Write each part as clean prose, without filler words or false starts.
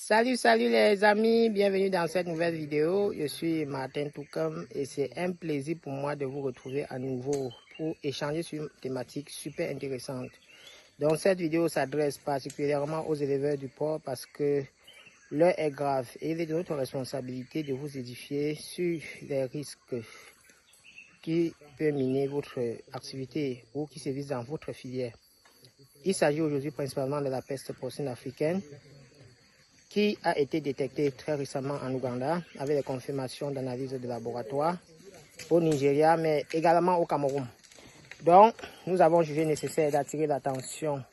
Salut les amis, bienvenue dans cette nouvelle vidéo. Je suis Martin Toucam et c'est un plaisir pour moi de vous retrouver à nouveau pour échanger sur une thématique super intéressante. Donc cette vidéo s'adresse particulièrement aux éleveurs du porc parce que l'heure est grave et il est de notre responsabilité de vous édifier sur les risques qui peuvent miner votre activité ou qui sévissent dans votre filière. Il s'agit aujourd'hui principalement de la peste porcine africaine qui a été détectée très récemment en Ouganda avec les confirmations d'analyse de laboratoire au Nigeria, mais également au Cameroun. Donc, nous avons jugé nécessaire d'attirer l'attention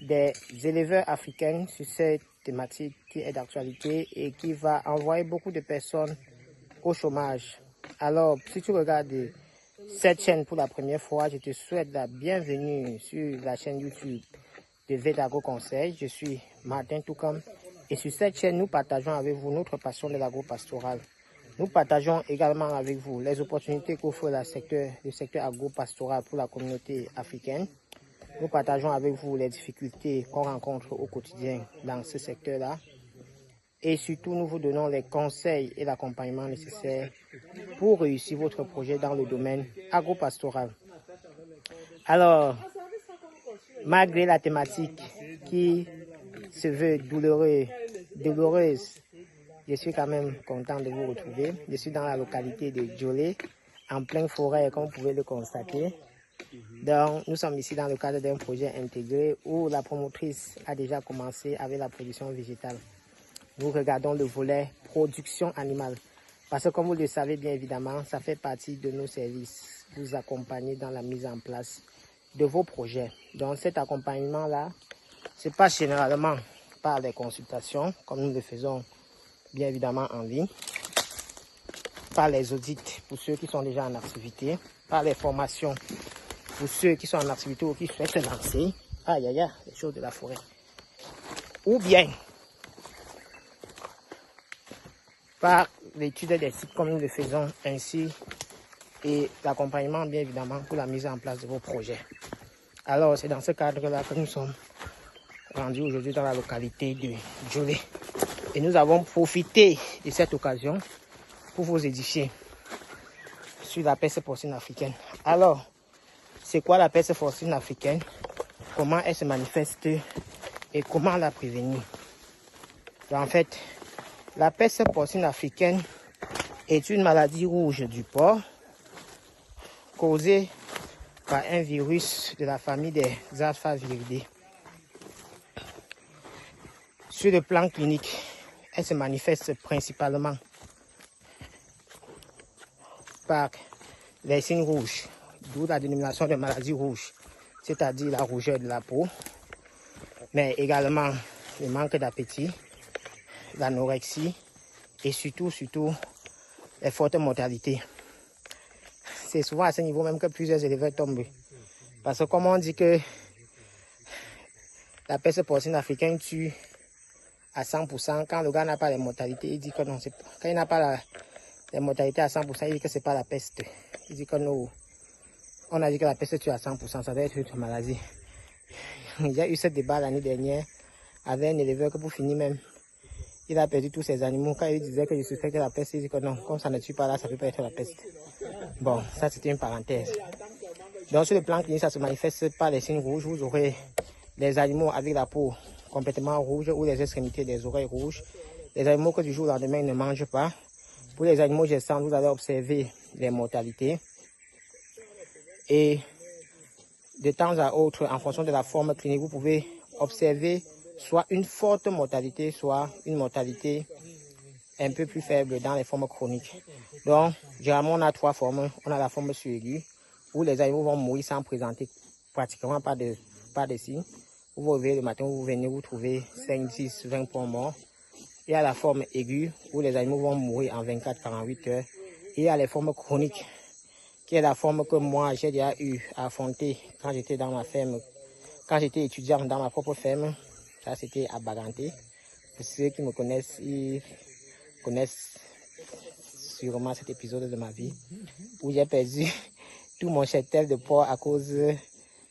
des éleveurs africains sur cette thématique qui est d'actualité et qui va envoyer beaucoup de personnes au chômage. Alors, si tu regardes cette chaîne pour la première fois, je te souhaite la bienvenue sur la chaîne YouTube de Vedagro Conseil. Je suis Martin Toucam et sur cette chaîne, nous partageons avec vous notre passion de l'agro-pastoral. Nous partageons également avec vous les opportunités qu'offre le secteur agro-pastoral pour la communauté africaine. Nous partageons avec vous les difficultés qu'on rencontre au quotidien dans ce secteur-là. Et surtout, nous vous donnons les conseils et l'accompagnement nécessaires pour réussir votre projet dans le domaine agro-pastoral. Alors, malgré la thématique qui se veut douloureuse, je suis quand même content de vous retrouver. Je suis dans la localité de Djolé, en pleine forêt, comme vous pouvez le constater. Donc, nous sommes ici dans le cadre d'un projet intégré où la promotrice a déjà commencé avec la production végétale. Nous regardons le volet production animale. Parce que comme vous le savez bien évidemment, ça fait partie de nos services. Vous accompagner dans la mise en place de vos projets. Donc cet accompagnement-là se passe généralement par des consultations, comme nous le faisons bien évidemment en ligne, par les audits pour ceux qui sont déjà en activité, par les formations pour ceux qui sont en activité ou qui souhaitent se lancer. Aïe aïe aïe, les choses de la forêt. Ou bien par l'étude des sites comme nous le faisons ainsi et l'accompagnement bien évidemment pour la mise en place de vos projets. Alors c'est dans ce cadre-là que nous sommes rendus aujourd'hui dans la localité de Djolé. Et nous avons profité de cette occasion pour vous édifier sur la peste porcine africaine. Alors, c'est quoi la peste porcine africaine? Comment elle se manifeste et comment la prévenir? En fait, la peste porcine africaine est une maladie rouge du porc causée par un virus de la famille des alphaviridae. Sur le plan clinique, elle se manifeste principalement par les signes rouges, d'où la dénomination de maladie rouge, c'est-à-dire la rougeur de la peau, mais également le manque d'appétit, l'anorexie et surtout les fortes mortalités. C'est souvent à ce niveau même que plusieurs éleveurs tombent. Parce que comme on dit que la peste porcine africaine tue à 100%, quand le gars n'a pas les mortalités, il dit que non, quand il n'a pas les mortalités à 100%, il dit que c'est pas la peste. Il dit que non, on a dit que la peste tue à 100%, ça doit être une maladie. Il y a eu ce débat l'année dernière avec un éleveur que pour finir même, il a perdu tous ses animaux. Quand il disait que je suspectais la peste, il dit que non, comme ça ne tue pas là, ça ne peut pas être la peste. Bon, ça c'était une parenthèse. Donc sur le plan clinique, ça se manifeste par les signes rouges. Vous aurez les animaux avec la peau complètement rouge ou les extrémités des oreilles rouges. Les animaux que du jour au lendemain ne mangent pas. Pour les animaux gestants, vous allez observer les mortalités. Et de temps à autre, en fonction de la forme clinique, vous pouvez observer soit une forte mortalité, soit une mortalité un peu plus faible dans les formes chroniques. Donc, généralement, on a trois formes. On a la forme subaiguë, où les animaux vont mourir sans présenter pratiquement pas de signes. Vous vous réveillez le matin, vous venez, vous trouvez 5, 10, 20 points morts. Il y a la forme aiguë, où les animaux vont mourir en 24-48 heures. Et il y a les formes chroniques, qui est la forme que moi, j'ai déjà eu à affronter quand j'étais dans ma ferme, quand j'étais étudiant dans ma propre ferme. Ça, c'était à Baganté. Pour ceux qui me connaissent, ils connaissent sûrement cet épisode de ma vie où j'ai perdu tout mon cheptel de porc à cause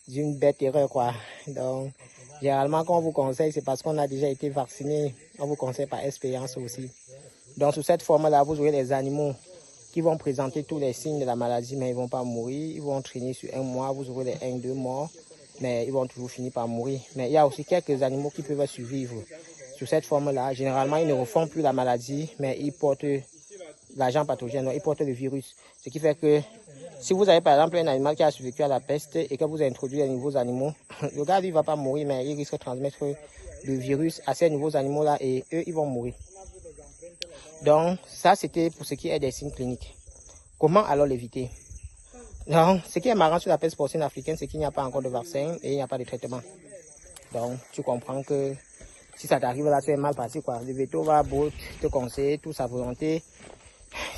d'une bête erreur, quoi. Donc, Généralement, quand on vous conseille, c'est parce qu'on a déjà été vacciné. On vous conseille par expérience aussi. Donc, sous cette forme-là, vous aurez des animaux qui vont présenter tous les signes de la maladie, mais ils ne vont pas mourir. Ils vont traîner sur un mois, vous aurez les 1-2 morts, mais ils vont toujours finir par mourir. Mais il y a aussi quelques animaux qui peuvent survivre sous cette forme-là. Généralement, ils ne refont plus la maladie, mais ils portent l'agent pathogène, ils portent le virus. Ce qui fait que si vous avez par exemple un animal qui a survécu à la peste et que vous introduisez les nouveaux animaux, le gars, lui, ne va pas mourir, mais il risque de transmettre le virus à ces nouveaux animaux-là et eux, ils vont mourir. Donc, ça, c'était pour ce qui est des signes cliniques. Comment alors l'éviter? Donc, ce qui est marrant sur la peste porcine africaine, c'est qu'il n'y a pas encore de vaccin et il n'y a pas de traitement. Donc, tu comprends que si ça t'arrive là, c'est mal passé, quoi. Le veto va te conseiller toute sa volonté.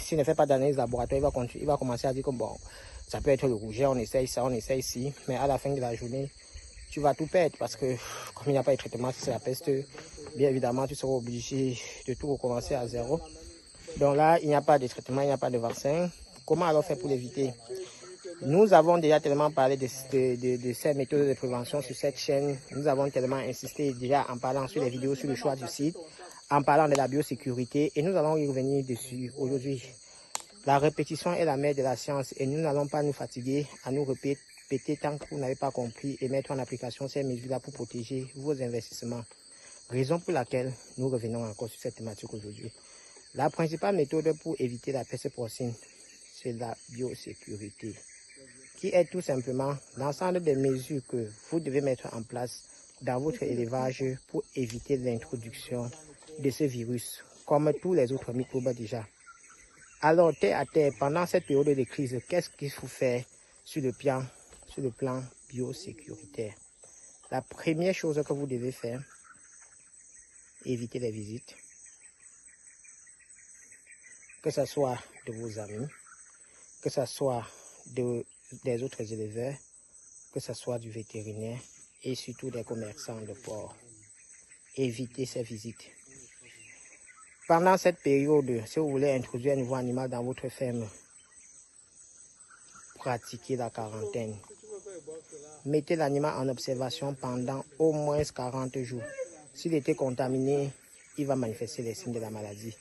S'il ne fait pas d'analyse laboratoire, il va commencer à dire que bon, ça peut être le rouget, on essaye ça, on essaye ci. Mais à la fin de la journée, tu vas tout perdre parce que comme il n'y a pas de traitement, si c'est la peste, bien évidemment, tu seras obligé de tout recommencer à zéro. Donc là, il n'y a pas de traitement, il n'y a pas de vaccin. Comment alors faire pour l'éviter? Nous avons déjà tellement parlé de ces méthodes de prévention sur cette chaîne. Nous avons tellement insisté déjà en parlant sur les vidéos sur le choix du site, en parlant de la biosécurité. Et nous allons y revenir dessus aujourd'hui. La répétition est la mère de la science et nous n'allons pas nous fatiguer à nous répéter tant que vous n'avez pas compris et mettre en application ces mesures-là pour protéger vos investissements. Raison pour laquelle nous revenons encore sur cette thématique aujourd'hui. La principale méthode pour éviter la peste porcine, c'est la biosécurité, qui est tout simplement l'ensemble des mesures que vous devez mettre en place dans votre élevage pour éviter l'introduction de ce virus, comme tous les autres microbes déjà. Alors, terre à terre, pendant cette période de crise, qu'est-ce qu'il faut faire sur le plan biosécuritaire? La première chose que vous devez faire, éviter les visites, que ce soit de vos amis, que ce soit des autres éleveurs, que ce soit du vétérinaire et surtout des commerçants de porc. Évitez ces visites. Pendant cette période, si vous voulez introduire un nouveau animal dans votre ferme, pratiquez la quarantaine. Mettez l'animal en observation pendant au moins 40 jours. S'il était contaminé, il va manifester les signes de la maladie.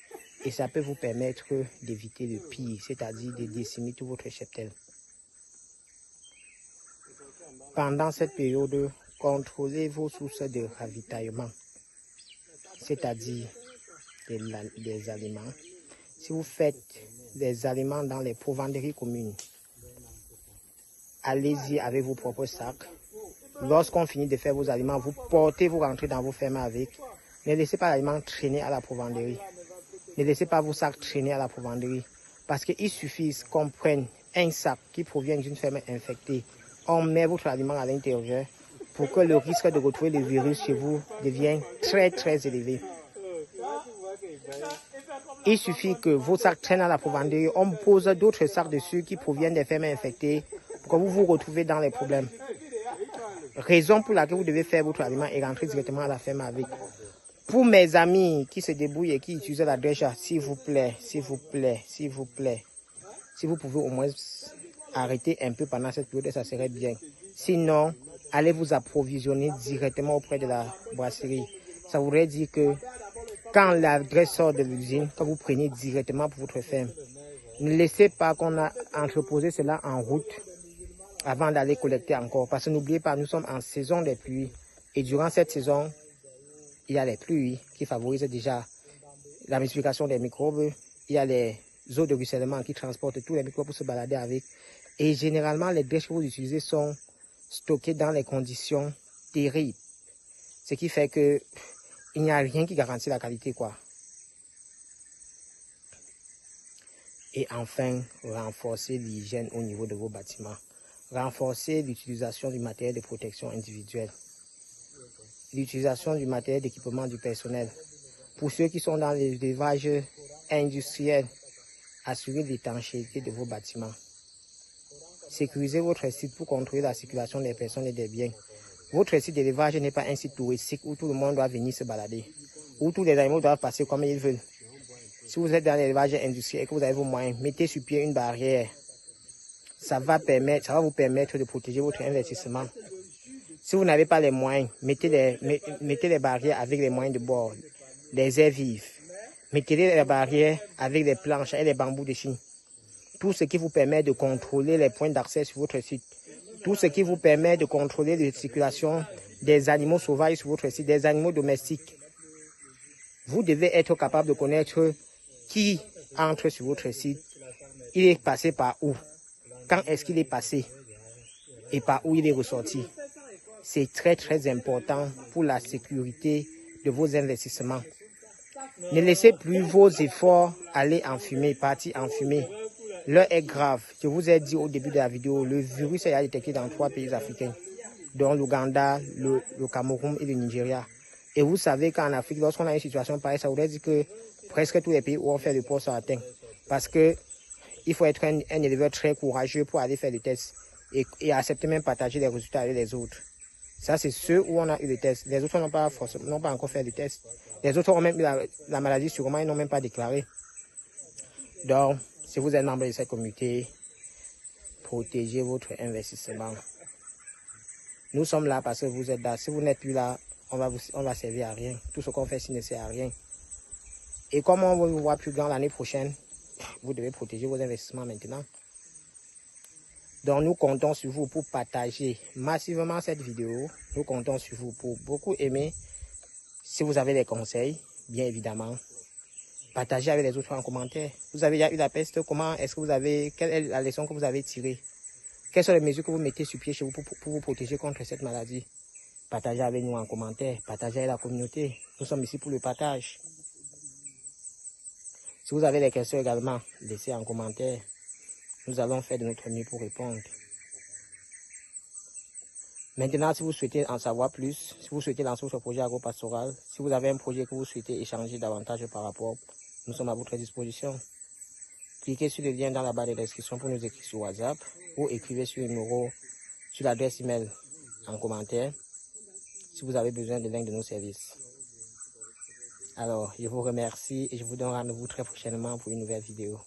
Et ça peut vous permettre d'éviter le pire, c'est-à-dire de décimer tout votre cheptel. Pendant cette période, contrôlez vos sources de ravitaillement, c'est-à-dire des aliments. Si vous faites des aliments dans les provenderies communes, allez-y avec vos propres sacs. Lorsqu'on finit de faire vos aliments, vous portez, vous rentrez dans vos fermes avec. Ne laissez pas l'aliment traîner à la provenderie. Ne laissez pas vos sacs traîner à la provenderie. Parce qu'il suffit qu'on prenne un sac qui provient d'une ferme infectée. On met votre aliment à l'intérieur pour que le risque de retrouver le virus chez vous devienne très très élevé. Il suffit que vos sacs traînent à la provenderie. On pose d'autres sacs dessus qui proviennent des fermes infectées pour que vous vous retrouvez dans les problèmes. Raison pour laquelle vous devez faire votre aliment et rentrer directement à la ferme avec. Pour mes amis qui se débrouillent et qui utilisent la dresha, s'il vous plaît, s'il vous plaît, s'il vous plaît, si vous pouvez au moins arrêter un peu pendant cette période, ça serait bien. Sinon, allez vous approvisionner directement auprès de la brasserie. Ça voudrait dire que quand la graisse sort de l'usine, que vous preniez directement pour votre ferme. Ne laissez pas qu'on a entreposé cela en route avant d'aller collecter encore. Parce que n'oubliez pas, nous sommes en saison des pluies. Et durant cette saison, il y a les pluies qui favorisent déjà la multiplication des microbes. Il y a les eaux de ruissellement qui transportent tous les microbes pour se balader avec. Et généralement, les déchets que vous utilisez sont stockés dans les conditions terribles. Ce qui fait que il n'y a rien qui garantit la qualité, quoi. Et enfin, renforcer l'hygiène au niveau de vos bâtiments. Renforcer l'utilisation du matériel de protection individuelle. L'utilisation du matériel d'équipement du personnel. Pour ceux qui sont dans l'élevage industriel, assurez l'étanchéité de vos bâtiments. Sécurisez votre site pour contrôler la circulation des personnes et des biens. Votre site d'élevage n'est pas un site touristique où tout le monde doit venir se balader, où tous les animaux doivent passer comme ils veulent. Si vous êtes dans l'élevage industriel et que vous avez vos moyens, mettez sur pied une barrière. Ça va vous permettre de protéger votre investissement. Si vous n'avez pas les moyens, mettez les barrières avec les moyens de bord, les airs vifs. Mettez les barrières avec des planches et des bambous de Chine. Tout ce qui vous permet de contrôler les points d'accès sur votre site. Tout ce qui vous permet de contrôler la circulation des animaux sauvages sur votre site, des animaux domestiques. Vous devez être capable de connaître qui entre sur votre site. Il est passé par où? Quand est-ce qu'il est passé? Et par où il est ressorti? C'est très très important pour la sécurité de vos investissements. Ne laissez plus vos efforts aller en fumée, partir en fumée. L'heure est grave. Je vous ai dit au début de la vidéo, le virus est détecté dans 3 pays africains, dont l'Ouganda, le Cameroun et le Nigeria. Et vous savez qu'en Afrique, lorsqu'on a une situation pareille, ça voudrait dire que presque tous les pays où on fait le port sont atteints. Parce que il faut être un éleveur très courageux pour aller faire des tests et accepter même partager les résultats avec les autres. Ça, c'est ceux où on a eu le test. Les autres n'ont pas encore fait le test. Les autres ont même eu la maladie, sûrement, ils n'ont même pas déclaré. Donc, si vous êtes membre de cette communauté, protégez votre investissement. Nous sommes là parce que vous êtes là. Si vous n'êtes plus là, on va servir à rien. Tout ce qu'on fait ici ne sert à rien. Et comme on va vous voir plus grand l'année prochaine, vous devez protéger vos investissements maintenant. Donc, nous comptons sur vous pour partager massivement cette vidéo. Nous comptons sur vous pour beaucoup aimer. Si vous avez des conseils, bien évidemment, partagez avec les autres en commentaire. Vous avez déjà eu la peste, comment est-ce que vous avez, quelle est la leçon que vous avez tirée? Quelles sont les mesures que vous mettez sur pied chez vous pour vous protéger contre cette maladie? Partagez avec nous en commentaire, partagez avec la communauté. Nous sommes ici pour le partage. Si vous avez des questions également, laissez en commentaire. Nous allons faire de notre mieux pour répondre. Maintenant, si vous souhaitez en savoir plus, si vous souhaitez lancer votre projet agropastoral, si vous avez un projet que vous souhaitez échanger davantage par rapport, nous sommes à votre disposition. Cliquez sur le lien dans la barre de description pour nous écrire sur WhatsApp ou écrivez sur le numéro, sur l'adresse email en commentaire si vous avez besoin de l'un de nos services. Alors, je vous remercie et je vous donne rendez-vous très prochainement pour une nouvelle vidéo.